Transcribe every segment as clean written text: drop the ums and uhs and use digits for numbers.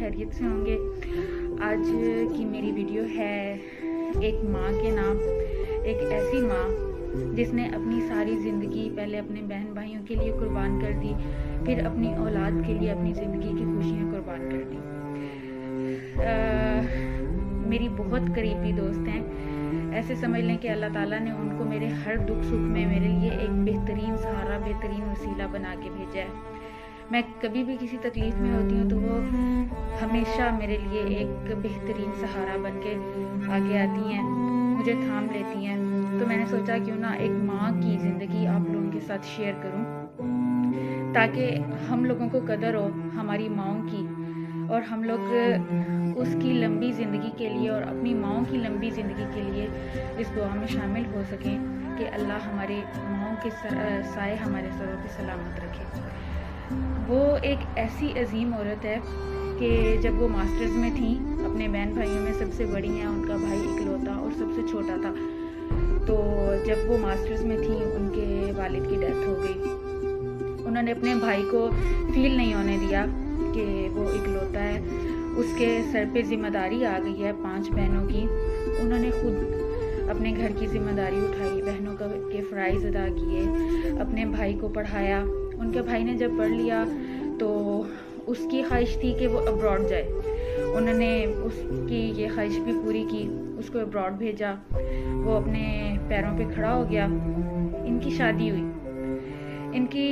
खैरियत से होंगे। आज की मेरी वीडियो है एक माँ के नाम। एक ऐसी माँ जिसने अपनी सारी ज़िंदगी पहले अपने बहन भाइयों के लिए कुर्बान कर दी, फिर अपनी औलाद के लिए अपनी ज़िंदगी की खुशियाँ कुर्बान कर दी। मेरी बहुत करीबी दोस्त हैं। ऐसे समझ लें कि अल्लाह ताला ने उनको मेरे हर दुख सुख में मेरे लिए एक बेहतरीन सहारा, बेहतरीन वसीला बना के भेजा है। मैं कभी भी किसी तकलीफ़ में होती हूँ तो वो हमेशा मेरे लिए एक बेहतरीन सहारा बन के आगे आती हैं, मुझे थाम लेती हैं। तो मैंने सोचा क्यों ना एक माँ की ज़िंदगी आप लोगों के साथ शेयर करूँ, ताकि हम लोगों को कदर हो हमारी माँओं की, और हम लोग उसकी लंबी ज़िंदगी के लिए और अपनी माँओं की लंबी ज़िंदगी के लिए इस दुआ में शामिल हो सकें कि अल्लाह हमारे माँओं के साए हमारे सरों पे सलामत रखे। वो एक ऐसी अजीम औरत है कि जब वो मास्टर्स में थी, अपने बहन भाइयों में सबसे बड़ी हैं, उनका भाई इकलौता और सबसे छोटा था। तो जब वो मास्टर्स में थी उनके वालिद की डेथ हो गई। उन्होंने अपने भाई को फील नहीं होने दिया कि वो इकलौता है, उसके सर पे ज़िम्मेदारी आ गई है 5 बहनों की। उन्होंने खुद अपने घर की ज़िम्मेदारी उठाई, बहनों के फ़राइज़ अदा किए, अपने भाई को पढ़ाया। उनके भाई ने जब पढ़ लिया तो उसकी ख्वाहिश थी कि वो अब्रॉड जाए। उन्होंने उसकी ये ख्वाहिश भी पूरी की, उसको अब्रॉड भेजा। वो अपने पैरों पे खड़ा हो गया। इनकी शादी हुई। इनकी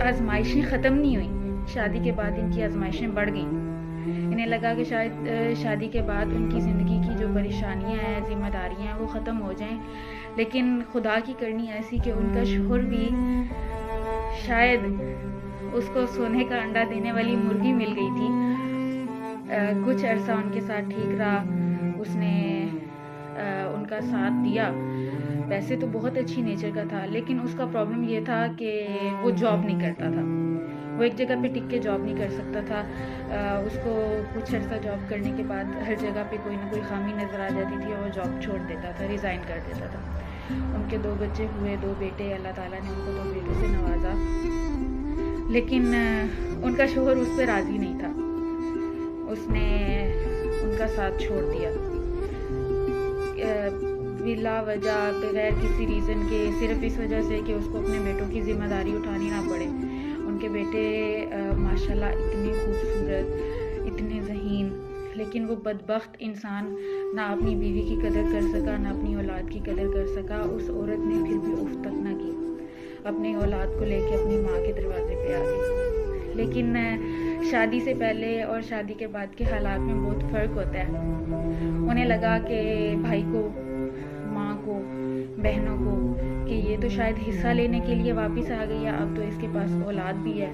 आजमाइशें ख़त्म नहीं हुई, शादी के बाद इनकी आजमाइशें बढ़ गईं। इन्हें लगा कि शायद शादी के बाद उनकी ज़िंदगी की जो परेशानियां हैं, जिम्मेदारियां हैं, वो ख़त्म हो जाएं। लेकिन खुदा की करनी ऐसी कि उनका शौहर भी शायद उसको सोने का अंडा देने वाली मुर्गी मिल गई थी। कुछ अरसा उनके साथ ठीक रहा, उसने उनका साथ दिया। वैसे तो बहुत अच्छी नेचर का था, लेकिन उसका प्रॉब्लम ये था कि वो जॉब नहीं करता था। वो एक जगह पे टिक के जॉब नहीं कर सकता था। उसको कुछ अर्सा जॉब करने के बाद हर जगह पे कोई ना कोई खामी नज़र आ जाती थी और वो जॉब छोड़ देता था, रिज़ाइन कर देता था। उनके 2 बच्चे हुए, 2 बेटे। अल्लाह ताला ने उनको 2 बेटों से नवाजा, लेकिन उनका शौहर उस पर राज़ी नहीं था। उसने उनका साथ छोड़ दिया बिला वजह, बगैर किसी रीज़न के, सिर्फ इस वजह से कि उसको अपने बेटों की ज़िम्मेदारी उठानी ना पड़े। उनके बेटे माशाल्लाह इतने खूबसूरत, इतने ज़हीन, लेकिन वो बदबख्त इंसान ना अपनी बीवी की कदर कर सका, ना अपनी औलाद की कदर कर सका। उस औरत ने फिर भी उफ तक ना की, अपनी औलाद को लेके अपनी माँ के दरवाजे पे आ गई। लेकिन शादी से पहले और शादी के बाद के हालात में बहुत फ़र्क होता है। उन्हें लगा कि भाई को, माँ को, बहनों को कि ये तो शायद हिस्सा लेने के लिए वापस आ गई है, अब तो इसके पास औलाद भी है,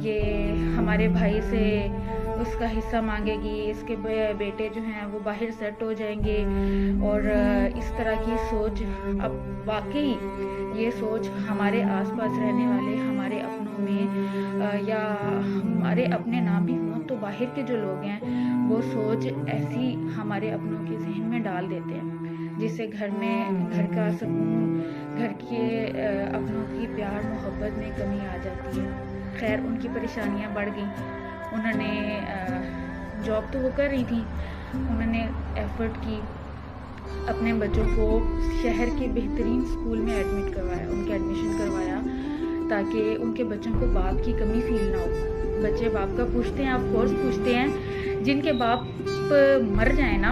ये हमारे भाई से उसका हिस्सा मांगेगी, इसके बेटे जो हैं वो बाहर सेट हो जाएंगे। और इस तरह की सोच, अब वाकई ये सोच हमारे आसपास रहने वाले, हमारे अपनों में या हमारे अपने ना भी हों तो बाहर के जो लोग हैं वो सोच ऐसी हमारे अपनों के जहन में डाल देते हैं, जिससे घर में घर का सुकून, घर के अपनों की प्यार मोहब्बत में कमी आ जाती है। खैर, उनकी परेशानियां बढ़ गई। उन्होंने जॉब तो वो कर रही थी, उन्होंने एफ़र्ट की, अपने बच्चों को शहर के बेहतरीन स्कूल में एडमिट करवाया, उनके एडमिशन करवाया, ताकि उनके बच्चों को बाप की कमी फील ना हो। बच्चे बाप का पूछते हैं, ऑफ कोर्स पूछते हैं। जिनके बाप मर जाए ना,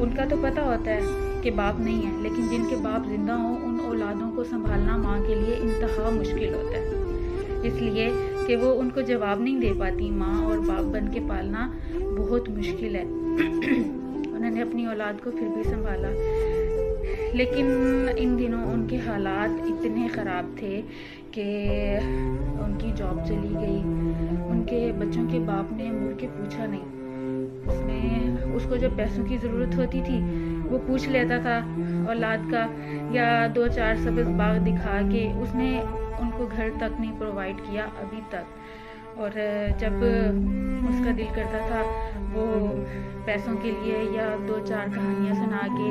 उनका तो पता होता है कि बाप नहीं है, लेकिन जिनके बाप जिंदा हों, उन औलादों को संभालना माँ के लिए इंतहा मुश्किल होता है, इसलिए कि वो उनको जवाब नहीं दे पाती। माँ और बाप बन के पालना बहुत मुश्किल है। उन्होंने अपनी औलाद को फिर भी संभाला, लेकिन इन दिनों उनके हालात इतने ख़राब थे कि उनकी जॉब चली गई। उनके बच्चों के बाप ने मुड़ के पूछा नहीं। उसको जब पैसों की ज़रूरत होती थी वो पूछ लेता था औलाद का, या 2-4 सब्ज़ बाग दिखा के उसने उनको घर तक नहीं प्रोवाइड किया अभी तक। और जब उसका दिल करता था वो पैसों के लिए या 2-4 कहानियाँ सुना के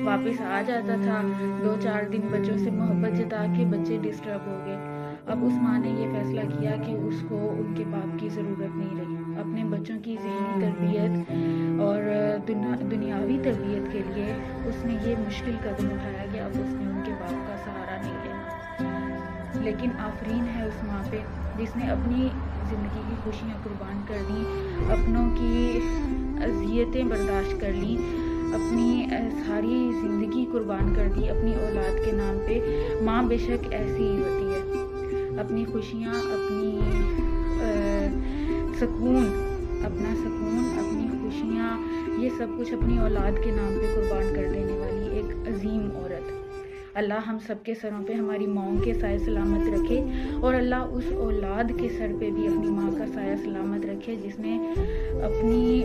वापस आ जाता था। 2-4 दिन बच्चों से मोहब्बत जता के बच्चे डिस्टर्ब हो गए। अब उस माँ ने ये फैसला किया कि उसको उनके बाप की ज़रूरत नहीं रही। اپنے بچوں کی ذہنی تربیت اور دنیاوی تربیت کے لیے اس نے یہ مشکل قدم اٹھایا کہ اب اس نے ان کے باپ کا سہارا نہیں لینا، لیکن آفرین ہے اس ماں پہ جس نے اپنی زندگی کی خوشیاں قربان کر دیں، اپنوں کی اذیتیں برداشت کر لیں، اپنی ساری زندگی قربان کر دی اپنی اولاد کے نام پہ۔ ماں بے شک ایسی ہی ہوتی ہے، اپنی خوشیاں، اپنی سکون، اپنی خوشیاں، یہ سب کچھ اپنی اولاد کے نام پہ قربان کر دینے والی ایک عظیم عورت۔ اللہ ہم سب کے سروں پہ ہماری ماؤں کے سائے سلامت رکھے، اور اللہ اس اولاد کے سر پہ بھی اپنی ماں کا سایہ سلامت رکھے جس نے اپنی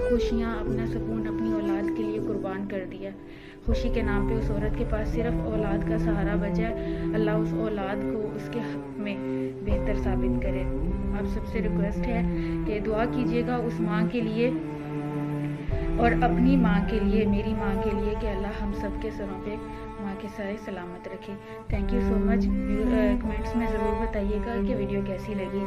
خوشیاں، اپنا سکون اپنی اولاد کے لیے قربان کر دیا۔ خوشی کے نام پہ اس عورت کے پاس صرف اولاد کا سہارا بچا ہے۔ اللہ اس اولاد کو اس کے حق میں بہتر ثابت کرے۔ آپ سب سے ریکویسٹ ہے کہ دعا کیجیے گا اس ماں کے لیے اور اپنی ماں کے لیے، میری ماں کے لیے، کہ اللہ ہم سب کے سروں پہ ماں کے سائے سلامت رکھے۔ Thank you so much. Comments میں ضرور بتائیے گا کہ ویڈیو کیسی لگی۔